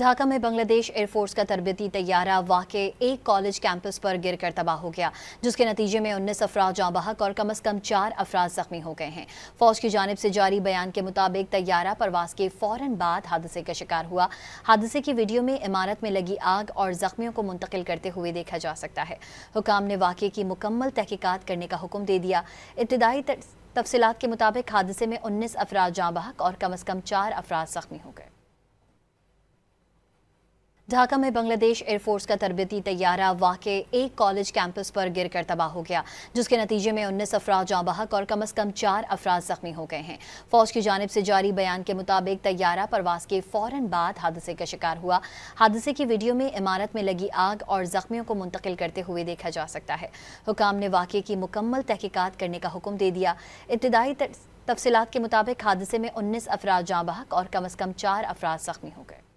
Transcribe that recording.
ढाका में बांग्लादेश एयरफोर्स का तरबती तैयारा वाक़े एक कॉलेज कैंपस पर गिर कर तबाह हो गया, जिसके नतीजे में 19 अफराद जाँ बहक और कम अज़ कम 4 अफराद ज़ख्मी हो गए हैं। फ़ौज की जानिब से जारी बयान के मुताबिक तैयारा परवाज़ के फ़ौरन बाद हादसे का शिकार हुआ। हादसे की वीडियो में इमारत में लगी आग और ज़ख्मियों को मुंतकिल करते हुए देखा जा सकता है। हुकाम ने वाक़े की मुकम्मल तहकीकात करने का हुक्म दे दिया। इब्तिदाई तफसीलात के मुताबिक हादसे में 19 अफराद जाँ बहक और कम अज़ कम 4 अफराद ज़ख्मी हो गए। ढाका में बांग्लादेश एयरफोर्स का तरबती तैयारा वाक़े एक कॉलेज कैंपस पर गिर कर तबाह हो गया, जिसके नतीजे में 19 अफराद जाँ बहक और कम अज़ कम 4 अफराद ज़ख्मी हो गए हैं। फ़ौज की जानिब से जारी बयान के मुताबिक तैयारा परवाज़ के फ़ौरन बाद हादसे का शिकार हुआ। हादसे की वीडियो में इमारत में लगी आग और ज़ख्मियों को मुंतकिल करते हुए देखा जा सकता है। हुकाम ने वाक़े की मुकम्मल तहकीकात करने का हुक्म दे दिया। इब्तिदाई तफसीलात के मुताबिक हादसे में 19 अफराद जाँ बहक और कम अज़ कम 4 अफराद ज़ख्मी हो गए।